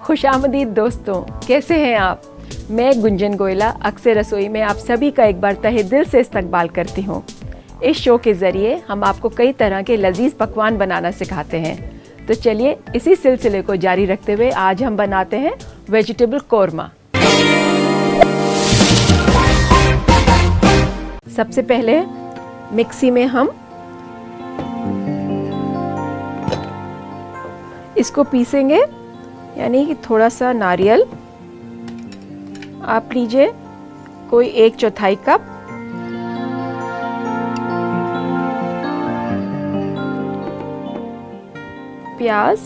खुशामदीद दोस्तों, कैसे हैं आप? मैं गुंजन गोयला अक्सर रसोई में आप सभी का एक बार तहे दिल से इस्तकबाल करती हूँ। इस शो के ज़रिए हम आपको कई तरह के लजीज पकवान बनाना सिखाते हैं। तो चलिए इसी सिलसिले को जारी रखते हुए आज हम बनाते हैं वेजिटेबल कोरमा। सबसे पहले मिक्सी में हम इसको पीसेंगे, यानी कि थोड़ा सा नारियल आप लीजिए, कोई 1/4 कप, प्याज,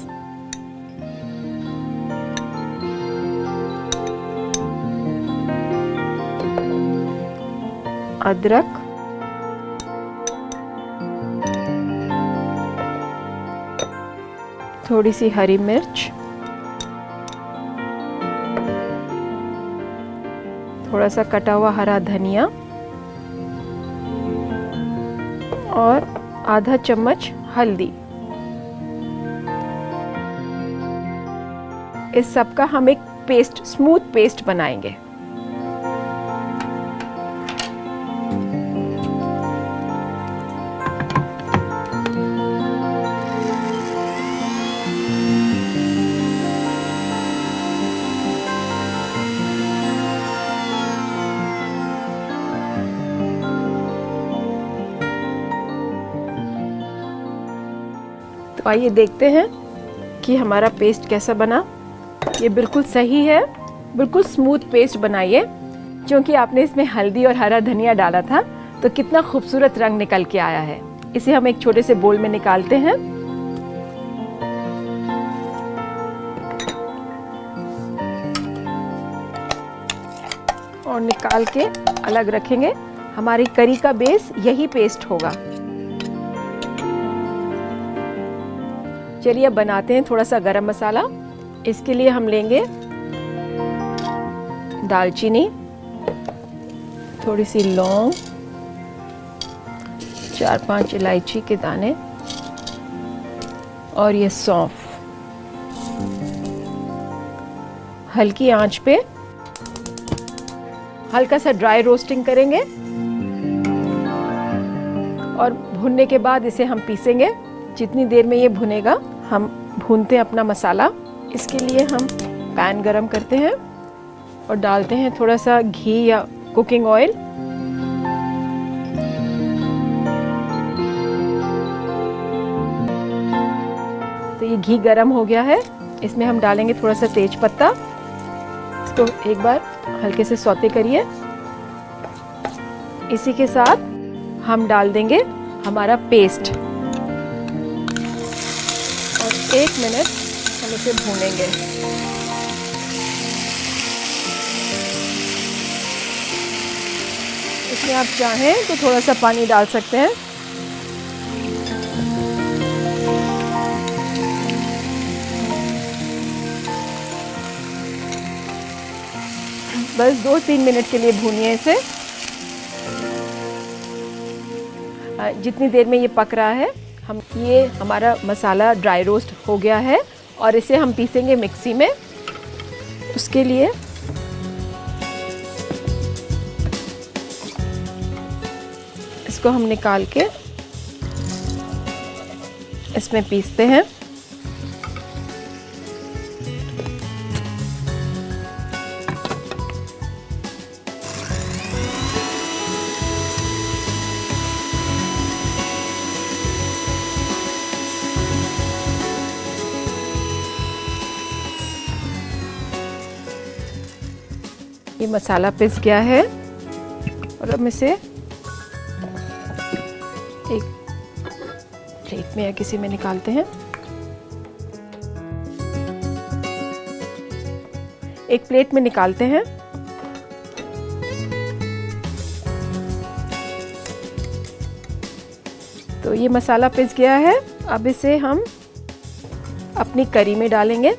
अदरक, थोड़ी सी हरी मिर्च, थोड़ा सा कटा हुआ हरा धनिया और आधा चम्मच हल्दी। इस सब का हम एक पेस्ट, स्मूथ पेस्ट बनाएंगे। तो आइए देखते हैं कि हमारा पेस्ट कैसा बना। ये बिल्कुल सही है, बिल्कुल स्मूथ पेस्ट बनाइए। क्योंकि आपने इसमें हल्दी और हरा धनिया डाला था तो कितना खूबसूरत रंग निकल के आया है। इसे हम एक छोटे से बोल में निकालते हैं। और निकाल के अलग रखेंगे। हमारी करी का बेस यही पेस्ट होगा। चलिए अब बनाते हैं थोड़ा सा गरम मसाला। इसके लिए हम लेंगे दालचीनी, थोड़ी सी लौंग, 4-5 इलायची के दाने और ये सौंफ। हल्की आंच पे हल्का सा ड्राई रोस्टिंग करेंगे और भुनने के बाद इसे हम पीसेंगे। जितनी देर में ये भुनेगा हम भूनते हैं अपना मसाला। इसके लिए हम पैन गरम करते हैं और डालते हैं थोड़ा सा घी या कुकिंग ऑयल। तो ये घी गरम हो गया है। इसमें हम डालेंगे थोड़ा सा तेज पत्ता। इसको एक बार हल्के से सौते करिए। इसी के साथ हम डाल देंगे हमारा पेस्ट और 1 मिनट हम इसे भूनेंगे। इसमें आप चाहें तो थोड़ा सा पानी डाल सकते हैं। बस 2-3 मिनट के लिए भूनिए इसे। जितनी देर में ये पक रहा है, ये हमारा मसाला ड्राई रोस्ट हो गया है और इसे हम पीसेंगे मिक्सी में। उसके लिए इसको हम निकाल के इसमें पीसते हैं। ये मसाला पिस गया है और हम इसे एक प्लेट में या किसी में निकालते हैं। एक प्लेट में निकालते हैं। तो ये मसाला पिस गया है। अब इसे हम अपनी करी में डालेंगे।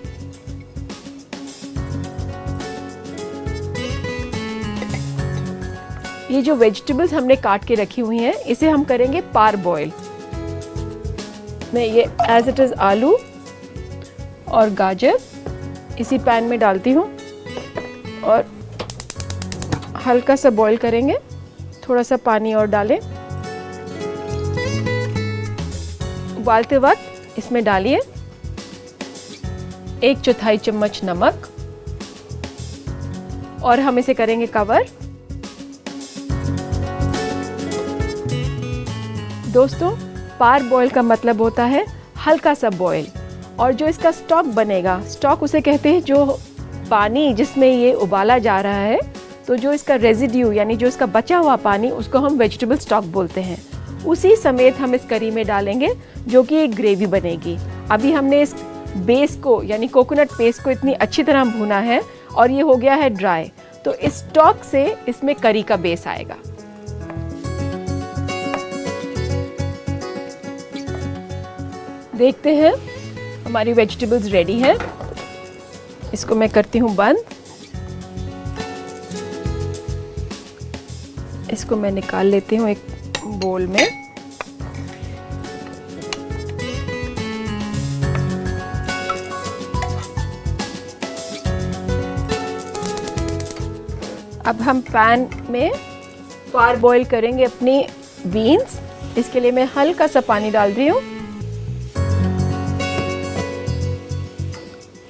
ये जो वेजिटेबल्स हमने काट के रखी हुई हैं, इसे हम करेंगे पार बॉयल। मैं ये एज इट इज़ आलू और गाजर इसी पैन में डालती हूँ और हल्का सा बॉईल करेंगे। थोड़ा सा पानी और डालें। उबालते वक्त इसमें डालिए 1/4 चम्मच नमक और हम इसे करेंगे कवर। दोस्तों, पार बॉईल का मतलब होता है हल्का सा बॉईल, और जो इसका स्टॉक बनेगा, स्टॉक उसे कहते हैं जो पानी जिसमें ये उबाला जा रहा है, तो जो इसका रेजिड्यू यानी जो इसका बचा हुआ पानी, उसको हम वेजिटेबल स्टॉक बोलते हैं। उसी समेत हम इस करी में डालेंगे जो कि एक ग्रेवी बनेगी। अभी हमने इस बेस को यानी कोकोनट पेस्ट को इतनी अच्छी तरह भूना है और ये हो गया है ड्राई, तो इस स्टॉक से इसमें करी का बेस आएगा। देखते हैं हमारी वेजिटेबल्स रेडी है। इसको मैं करती हूँ बंद। इसको मैं निकाल लेती हूँ एक बोल में। अब हम पैन में पार बॉईल करेंगे अपनी बीन्स। इसके लिए मैं हल्का सा पानी डाल रही हूँ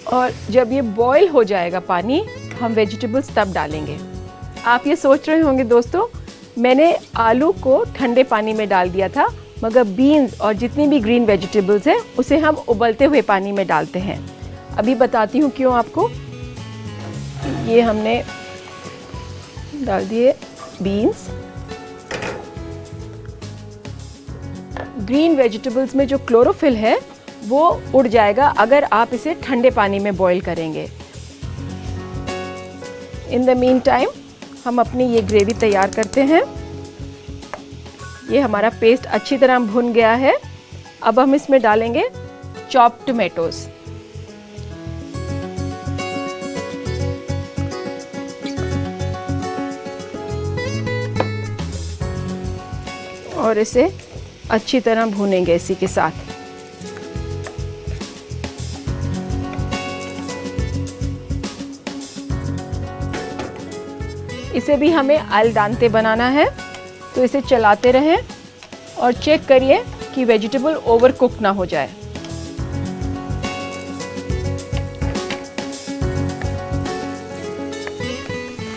और जब ये बॉईल हो जाएगा पानी, हम वेजिटेबल्स तब डालेंगे। आप ये सोच रहे होंगे दोस्तों, मैंने आलू को ठंडे पानी में डाल दिया था, मगर बीन्स और जितनी भी ग्रीन वेजिटेबल्स हैं उसे हम उबलते हुए पानी में डालते हैं। अभी बताती हूँ क्यों आपको। ये हमने डाल दिए बीन्स। ग्रीन वेजिटेबल्स में जो क्लोरोफिल है वो उड़ जाएगा अगर आप इसे ठंडे पानी में बॉईल करेंगे। इन द मीन टाइम हम अपनी ये ग्रेवी तैयार करते हैं। ये हमारा पेस्ट अच्छी तरह भुन गया है। अब हम इसमें डालेंगे चॉप्ड टोमेटोज। और इसे अच्छी तरह भूनेंगे इसी के साथ। इसे भी हमें अल डांते बनाना है, तो इसे चलाते रहें और चेक करिए कि वेजिटेबल ओवर कुक ना हो जाए।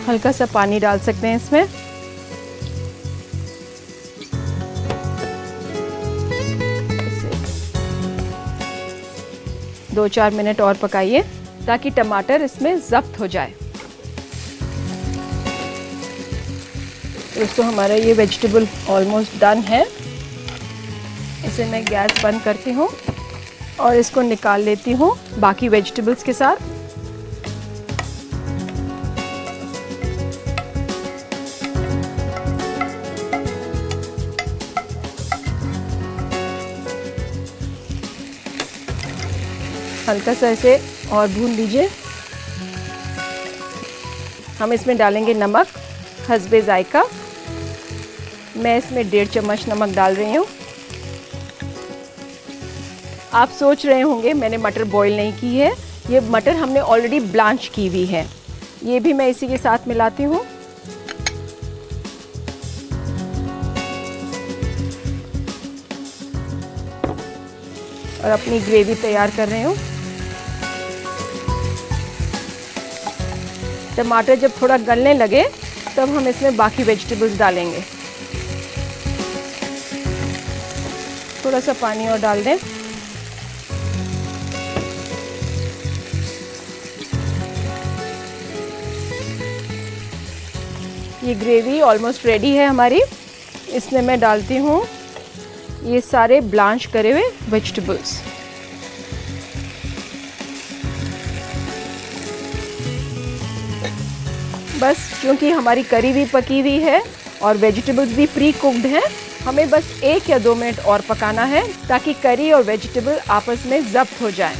हल्का सा पानी डाल सकते हैं इसमें। दो 4 मिनट और पकाइए ताकि टमाटर इसमें ज़ब्त हो जाए। दोस्तों, हमारा ये वेजिटेबल ऑलमोस्ट डन है। इसे मैं गैस बंद करती हूँ और इसको निकाल लेती हूँ बाकी वेजिटेबल्स के साथ। हल्का सा इसे और भून लीजिए। हम इसमें डालेंगे नमक हस्बे जायका। मैं इसमें 1.5 चम्मच नमक डाल रही हूँ। आप सोच रहे होंगे मैंने मटर बॉईल नहीं की है, ये मटर हमने ऑलरेडी ब्लांच की हुई है। ये भी मैं इसी के साथ मिलाती हूँ। और अपनी ग्रेवी तैयार कर रही हूँ। टमाटर जब थोड़ा गलने लगे तब हम इसमें बाकी वेजिटेबल्स डालेंगे। थोड़ा सा पानी और डाल दें। ये ग्रेवी ऑलमोस्ट रेडी है हमारी। इसमें मैं डालती हूँ ये सारे ब्लांच करे हुए वेजिटेबल्स। बस क्योंकि हमारी करी भी पकी हुई है और वेजिटेबल्स भी प्री कुक्ड हैं, हमें बस 1 या 2 मिनट और पकाना है ताकि करी और वेजिटेबल आपस में ज़ब्त हो जाएं।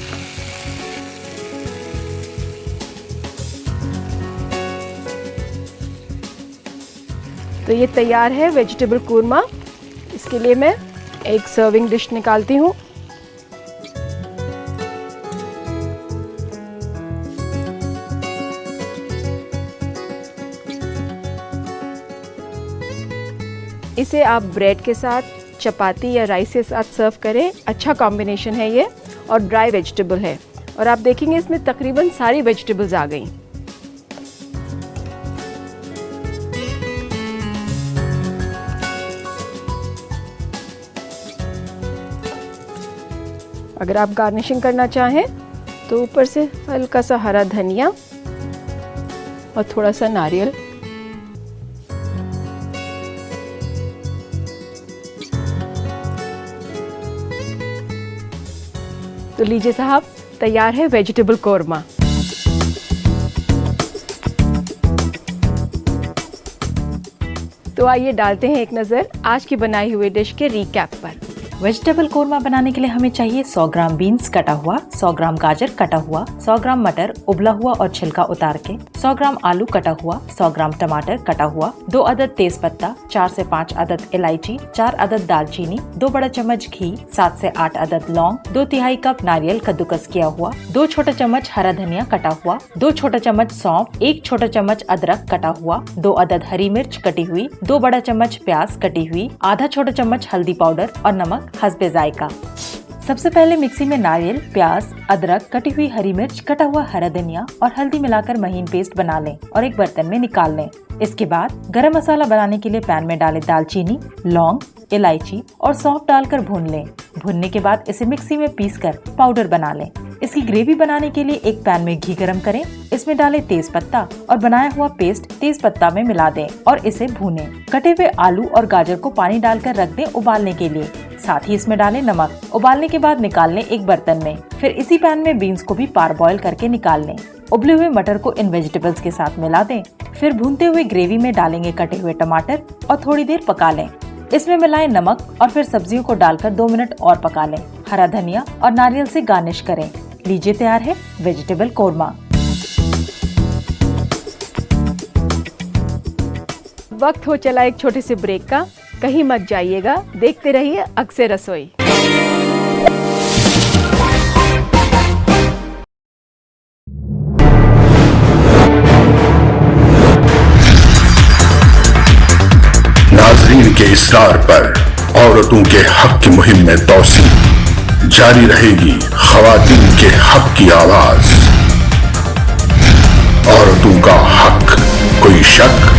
तो ये तैयार है वेजिटेबल कूरमा। इसके लिए मैं एक सर्विंग डिश निकालती हूँ। इसे आप ब्रेड के साथ, चपाती या राइस के साथ सर्व करें। अच्छा कॉम्बिनेशन है ये और ड्राई वेजिटेबल है और आप देखेंगे इसमें तकरीबन सारी वेजिटेबल्स आ गई। अगर आप गार्निशिंग करना चाहें तो ऊपर से हल्का सा हरा धनिया और थोड़ा सा नारियल। तो लीजिए साहब, तैयार है वेजिटेबल कोरमा। तो आइए डालते हैं एक नज़र आज की बनाई हुई डिश के रिकैप पर। वेजिटेबल कोरमा बनाने के लिए हमें चाहिए 100 ग्राम बीन्स कटा हुआ, 100 ग्राम गाजर कटा हुआ, 100 ग्राम मटर उबला हुआ और छिलका उतार के, 100 ग्राम आलू कटा हुआ, 100 ग्राम टमाटर कटा हुआ, 2 अदद तेज पत्ता, 4 से 5 अदद इलायची, 4 अदद दालचीनी, 2 बड़ा चम्मच घी, 7 से 8 अदद लौंग, 2 तिहाई कप नारियल कद्दूकस किया हुआ, 2 छोटा चम्मच हरा धनिया कटा हुआ, 2 छोटा चम्मच सौंफ, 1 छोटा चम्मच अदरक कटा हुआ, 2 अदद हरी मिर्च कटी हुई, 2 बड़ा चम्मच प्याज कटी हुई, आधा छोटा चम्मच हल्दी पाउडर और नमक हस्बे जायका। सबसे पहले मिक्सी में नारियल, प्याज, अदरक, कटी हुई हरी मिर्च, कटा हुआ हरा धनिया और हल्दी मिलाकर महीन पेस्ट बना लें और एक बर्तन में निकाल लें। इसके बाद गरम मसाला बनाने के लिए पैन में डालें दालचीनी, लौंग, इलायची और सौंफ डालकर भून लें। भुनने के बाद इसे मिक्सी में पीसकर पाउडर बना लें। इसकी ग्रेवी बनाने के लिए एक पैन में घी गरम करें, इसमें डालें तेज पत्ता और बनाया हुआ पेस्ट तेज पत्ता में मिला दें और इसे भूनें। कटे हुए आलू और गाजर को पानी डालकर रख दें उबालने के लिए। साथ ही इसमें डालें नमक। उबालने के बाद निकाल लें एक बर्तन में। फिर इसी पैन में बीन्स को भी पार बॉईल करके निकाल लें। उबले हुए मटर को इन वेजिटेबल्स के साथ मिला दें। फिर भूनते हुए ग्रेवी में डालेंगे कटे हुए टमाटर और थोड़ी देर पका लें। इसमें मिलाएं नमक और फिर सब्जियों को डालकर 2 मिनट और पका लें। हरा धनिया और नारियल से गार्निश करें। लीजिए तैयार है वेजिटेबल कोरमा। वक्त हो चला एक छोटे से ब्रेक का, कहीं मत जाइएगा, देखते रहिए अक्से रसोई। नाज़रीन के इसरार पर औरतों के हक की मुहिम में तौसीह जारी रहेगी। ख़वातीन के हक की आवाज, औरतों का हक, कोई शक?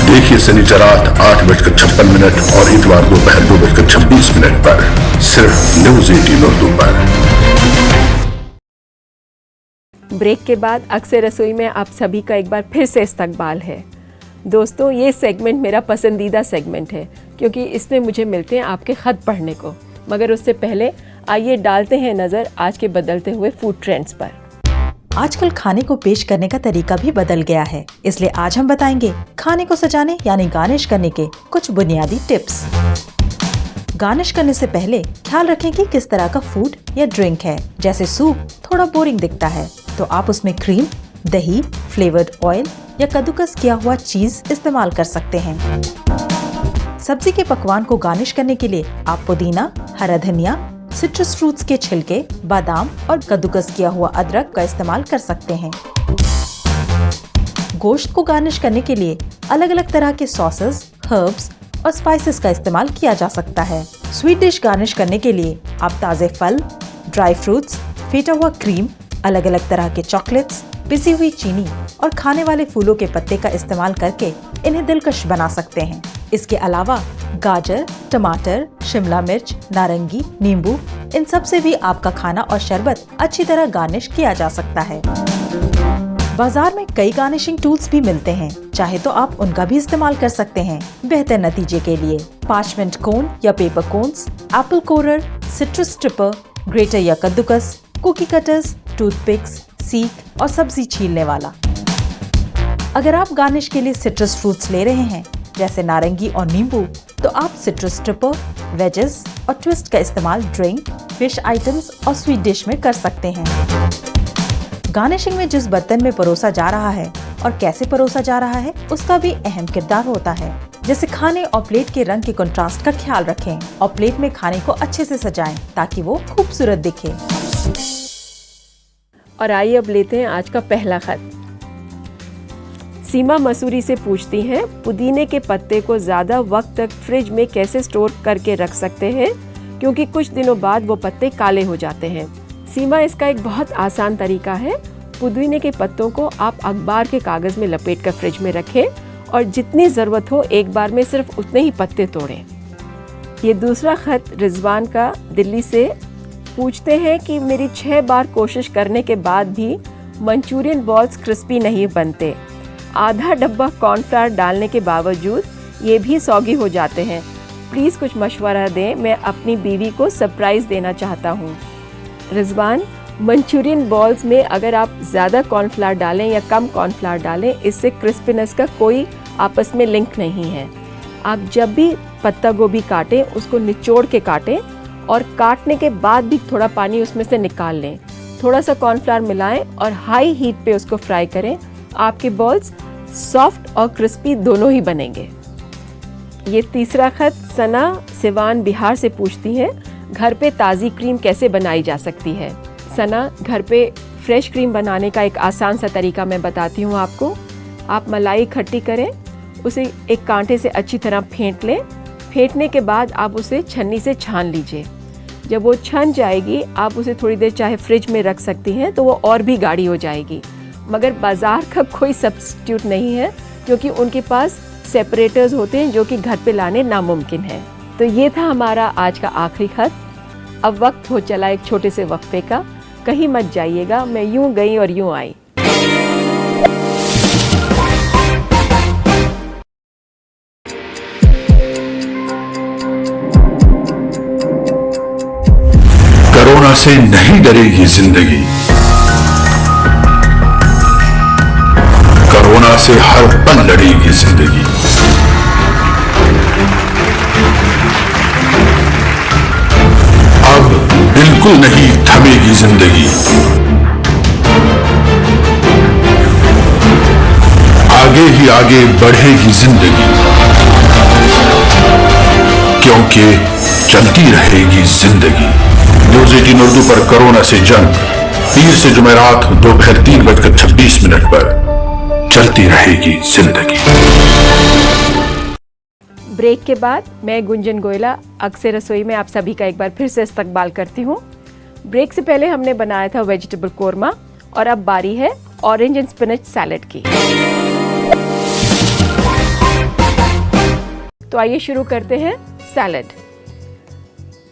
देखिए शनिवार रात 8:56 और इतवार दोपहर 2:26 पर सिर्फ न्यूज़ 18 उर्दू पर। ब्रेक के बाद अक्से रसोई में आप सभी का एक बार फिर से इस्तकबाल है। दोस्तों, ये सेगमेंट मेरा पसंदीदा सेगमेंट है क्योंकि इसमें मुझे मिलते हैं आपके ख़त पढ़ने को। मगर उससे पहले आइए डालते हैं नज़र आज के बदलते हुए फूड ट्रेंड्स पर। आजकल खाने को पेश करने का तरीका भी बदल गया है, इसलिए आज हम बताएंगे खाने को सजाने यानी गार्निश करने के कुछ बुनियादी टिप्स। गार्निश करने से पहले ख्याल रखें कि किस तरह का फूड या ड्रिंक है। जैसे सूप थोड़ा बोरिंग दिखता है तो आप उसमें क्रीम, दही, फ्लेवर्ड ऑयल या कद्दूकस किया हुआ चीज इस्तेमाल कर सकते हैं। सब्जी के पकवान को गार्निश करने के लिए आप पुदीना, हरा धनिया, सिट्रस फ्रूट्स के छिलके, बादाम और कद्दूकस किया हुआ अदरक का इस्तेमाल कर सकते हैं। गोश्त को गार्निश करने के लिए अलग अलग तरह के सॉसेस, हर्ब्स और स्पाइसेस का इस्तेमाल किया जा सकता है। स्वीट डिश गार्निश करने के लिए आप ताजे फल, ड्राई फ्रूट्स, फेटा हुआ क्रीम, अलग अलग तरह के चॉकलेट्स, पिसी हुई चीनी और खाने वाले फूलों के पत्ते का इस्तेमाल करके इन्हें दिलकश बना सकते हैं। इसके अलावा गाजर, टमाटर, शिमला मिर्च, नारंगी, नींबू, इन सब से भी आपका खाना और शरबत अच्छी तरह गार्निश किया जा सकता है। बाजार में कई गार्निशिंग टूल्स भी मिलते हैं, चाहे तो आप उनका भी इस्तेमाल कर सकते हैं बेहतर नतीजे के लिए। पार्चमेंट कोन या पेपर कोन्स, एप्पल कोरर, सिट्रस स्ट्रिपर, ग्रेटर या कद्दूकस, कुकी कटर्स, टूथपिक्स, सीख और सब्जी छीलने वाला। अगर आप गार्निश के लिए सिट्रस फ्रूट्स ले रहे हैं जैसे नारंगी और नींबू, तो आप सिट्रस स्ट्रिपर, वेजेस और ट्विस्ट का इस्तेमाल ड्रिंक, फिश आइटम्स और स्वीट डिश में कर सकते हैं। गार्निशिंग में जिस बर्तन में परोसा जा रहा है और कैसे परोसा जा रहा है उसका भी अहम किरदार होता है। जैसे खाने और प्लेट के रंग के कंट्रास्ट का ख्याल रखें और प्लेट में खाने को अच्छे से सजाएं ताकि वो खूबसूरत दिखे। और आइए अब लेते हैं आज का पहला खत। सीमा मसूरी से पूछती हैं, पुदीने के पत्ते को ज़्यादा वक्त तक फ्रिज में कैसे स्टोर करके रख सकते हैं, क्योंकि कुछ दिनों बाद वो पत्ते काले हो जाते हैं। सीमा, इसका एक बहुत आसान तरीका है। पुदीने के पत्तों को आप अखबार के कागज़ में लपेट कर फ्रिज में रखें और जितनी ज़रूरत हो एक बार में सिर्फ उतने ही पत्ते तोड़ें। ये दूसरा खत रिजवान का दिल्ली से पूछते हैं कि मेरी 6 बार कोशिश करने के बाद भी मंचूरियन बॉल्स क्रिस्पी नहीं बनते। आधा डब्बा कॉर्नफ्लावर डालने के बावजूद ये भी सौगी हो जाते हैं। प्लीज़ कुछ मशवरा दें, मैं अपनी बीवी को सरप्राइज़ देना चाहता हूँ। रिजवान, मंचूरियन बॉल्स में अगर आप ज़्यादा कॉर्नफ्लावर डालें या कम कॉर्नफ्लावर डालें, इससे क्रिस्पीनेस का कोई आपस में लिंक नहीं है। आप जब भी पत्ता गोभी काटें उसको निचोड़ के काटें और काटने के बाद भी थोड़ा पानी उसमें से निकाल लें। थोड़ा सा कॉर्नफ्लावर मिलाएं और हाई हीट पे उसको फ्राई करें। आपके बॉल्स सॉफ्ट और क्रिस्पी दोनों ही बनेंगे। ये तीसरा खत सना सिवान बिहार से पूछती हैं, घर पे ताज़ी क्रीम कैसे बनाई जा सकती है। सना, घर पे फ्रेश क्रीम बनाने का एक आसान सा तरीका मैं बताती हूँ आपको। आप मलाई इकट्ठी करें, उसे एक कांटे से अच्छी तरह फेंट लें। फेंटने के बाद आप उसे छन्नी से छान लीजिए। जब वो छन जाएगी आप उसे थोड़ी देर चाहे फ्रिज में रख सकती हैं, तो वो और भी गाढ़ी हो जाएगी। मगर बाज़ार का कोई सब्स्टिट्यूट नहीं है, क्योंकि उनके पास सेपरेटर्स होते हैं जो कि घर पे लाने नामुमकिन है। तो ये था हमारा आज का आखिरी खत। अब वक्त हो चला एक छोटे से वक्फे का। कहीं मत जाइएगा, मैं यूं गई और यूं आई। कोरोना से नहीं डरेगी जिंदगी, कोरोना से हर पल लड़ेगी जिंदगी। अब बिल्कुल नहीं थमेगी जिंदगी, आगे ही आगे बढ़ेगी जिंदगी, क्योंकि चलती रहेगी जिंदगी। न्यूज़ 18 उर्दू पर कोरोना से जंग, पीर से जुमेरात दोपहर 3:26 पर चलती रहेगी जिंदगी। ब्रेक के बाद मैं गुंजन गोयला अक्सर रसोई में आप सभी का एक बार फिर से इस्तकबाल करती हूँ। ब्रेक से पहले हमने बनाया था वेजिटेबल कोरमा और अब बारी है ऑरेंज एंड स्पिनच सैलेड की। तो आइए शुरू करते हैं सैलेड।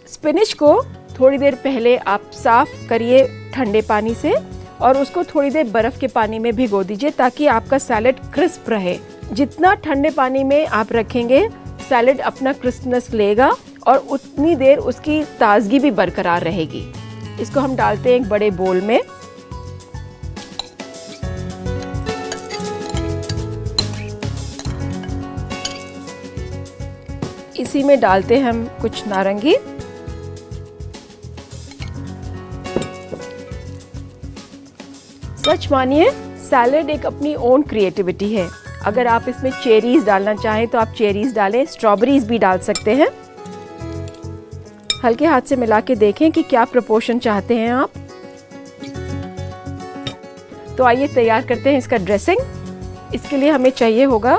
स्पिनच को थोड़ी देर पहले आप साफ करिए ठंडे पानी से और उसको थोड़ी देर बर्फ के पानी में भिगो दीजिए ताकि आपका सैलेड क्रिस्प रहे। जितना ठंडे पानी में आप रखेंगे सैलेड अपना क्रिस्पनेस लेगा और उतनी देर उसकी ताजगी भी बरकरार रहेगी। इसको हम डालते हैं एक बड़े बोल में। इसी में डालते हैं हम कुछ नारंगी, सच मानिए सैलेड एक अपनी ओन क्रिएटिविटी है। अगर आप इसमें चेरीज डालना चाहें तो आप चेरीज डालें, स्ट्रॉबेरीज भी डाल सकते हैं। हल्के हाथ से मिला के देखें कि क्या प्रोपोर्शन चाहते हैं आप। तो आइए तैयार करते हैं इसका ड्रेसिंग। इसके लिए हमें चाहिए होगा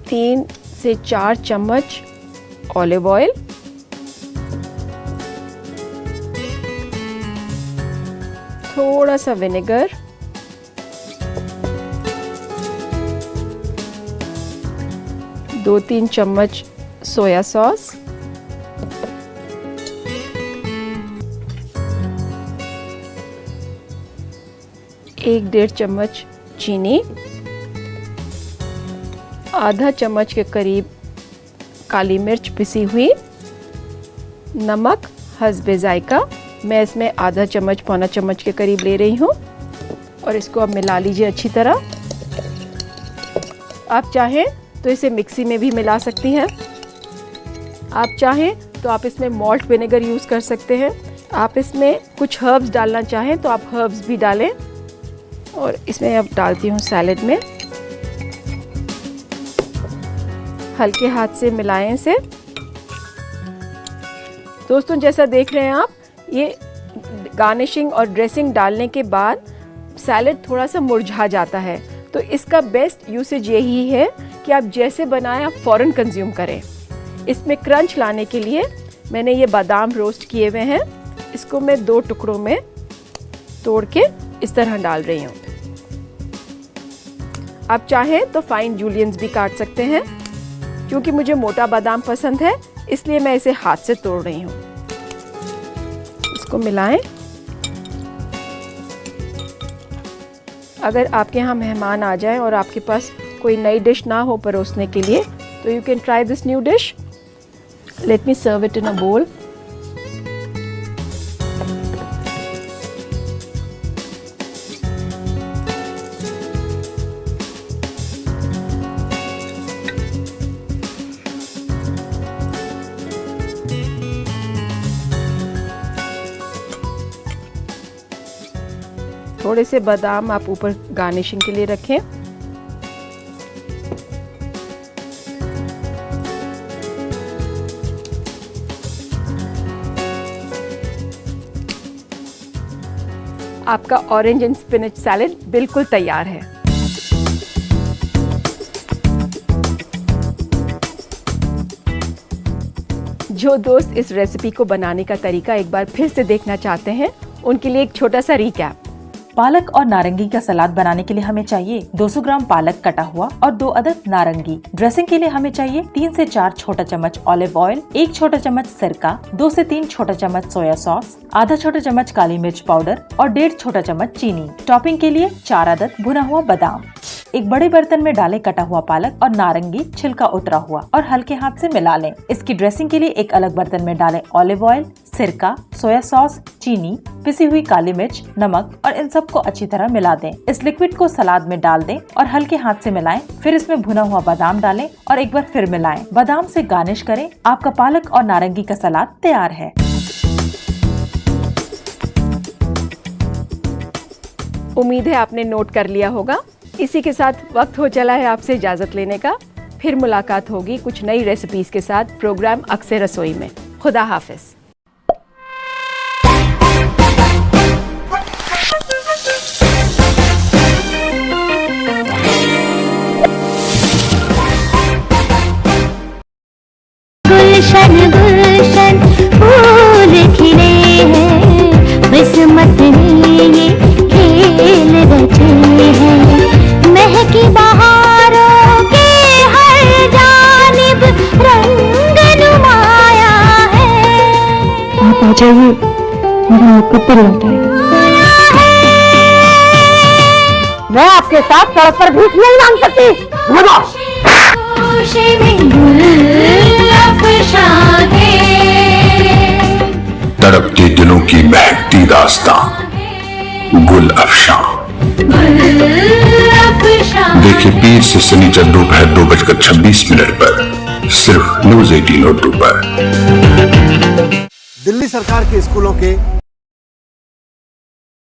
3 से 4 चम्मच ऑलिव ऑयल, थोड़ा सा विनेगर, दो 3 चम्मच सोया सॉस, 1-1.5 चम्मच चीनी, आधा चम्मच के करीब काली मिर्च पिसी हुई, नमक हस्बे जायका, मैं इसमें आधा चम्मच पौना चम्मच के करीब ले रही हूँ और इसको अब मिला लीजिए अच्छी तरह। आप चाहें तो इसे मिक्सी में भी मिला सकती हैं। आप चाहें तो आप इसमें मॉल्ट विनेगर यूज़ कर सकते हैं। आप इसमें कुछ हर्ब्स डालना चाहें तो आप हर्ब्स भी डालें। और इसमें अब डालती हूँ सैलेड में, हल्के हाथ से मिलाएं इसे। दोस्तों जैसा देख रहे हैं आप, ये गार्निशिंग और ड्रेसिंग डालने के बाद सैलेड थोड़ा सा मुरझा जाता है, तो इसका बेस्ट यूसेज यही है कि आप जैसे बनाएं आप फ़ौरन कंज्यूम करें। इसमें क्रंच लाने के लिए मैंने ये बादाम रोस्ट किए हुए हैं, इसको मैं 2 टुकड़ों में तोड़ के इस तरह डाल रही हूँ। आप चाहें तो फाइन जूलियंस भी काट सकते हैं, क्योंकि मुझे मोटा बादाम पसंद है इसलिए मैं इसे हाथ से तोड़ रही हूँ। इसको मिलाएं। अगर आपके यहाँ मेहमान आ जाएं और आपके पास कोई नई डिश ना हो परोसने के लिए, तो you can try this new dish. Let me serve it in a bowl. थोड़े से बादाम आप ऊपर गार्निशिंग के लिए रखें। आपका ऑरेंज एंड स्पिनच सैलेड बिल्कुल तैयार है। जो दोस्त इस रेसिपी को बनाने का तरीका एक बार फिर से देखना चाहते हैं, उनके लिए एक छोटा सा रिकैप। पालक और नारंगी का सलाद बनाने के लिए हमें चाहिए 200 ग्राम पालक कटा हुआ और 2 अदद नारंगी। ड्रेसिंग के लिए हमें चाहिए 3 से 4 छोटा चम्मच ऑलिव ऑयल, 1 छोटा चम्मच सिरका, 2 से 3 छोटा चम्मच सोया सॉस, आधा छोटा चम्मच काली मिर्च पाउडर और 1.5 छोटा चम्मच चीनी। टॉपिंग के लिए 4 अदद भुना हुआ बादाम। एक बड़े बर्तन में डालें कटा हुआ पालक और नारंगी छिलका उतरा हुआ और हल्के हाथ से मिला लें। इसकी ड्रेसिंग के लिए एक अलग बर्तन में डालें ऑलिव ऑयल, सिरका, सोया सॉस, चीनी, पिसी हुई काली मिर्च, नमक और इन सबको अच्छी तरह मिला दें। इस लिक्विड को सलाद में डाल दें और हल्के हाथ से मिलाएं। फिर इसमें भुना हुआ बादाम डालें और एक बार फिर मिलाएं। बादाम से गार्निश करें। आपका पालक और नारंगी का सलाद तैयार है। उम्मीद है आपने नोट कर लिया होगा। इसी के साथ वक्त हो चला है आपसे इजाजत लेने का। फिर मुलाकात होगी कुछ नई रेसिपीज के साथ प्रोग्राम अक्से रसोई में। खुदा हाफिज। गुलशन गुलशन फूल खिले हैं, किस्मत ने ये खेल रचे हैं। महकी बहारों के हर जानिब रंग नुमाया है। आप आ जाइए, मेरा आपको पर मैं आपके साथ सड़क पर भीख नहीं मांग सकती। तड़पते दिलों की महकती दास्तां गुल अफशां। देखिए 20 से शनिचर दोपहर 2:26 पर सिर्फ न्यूज़ 18 उर्दू पर। दिल्ली सरकार के स्कूलों के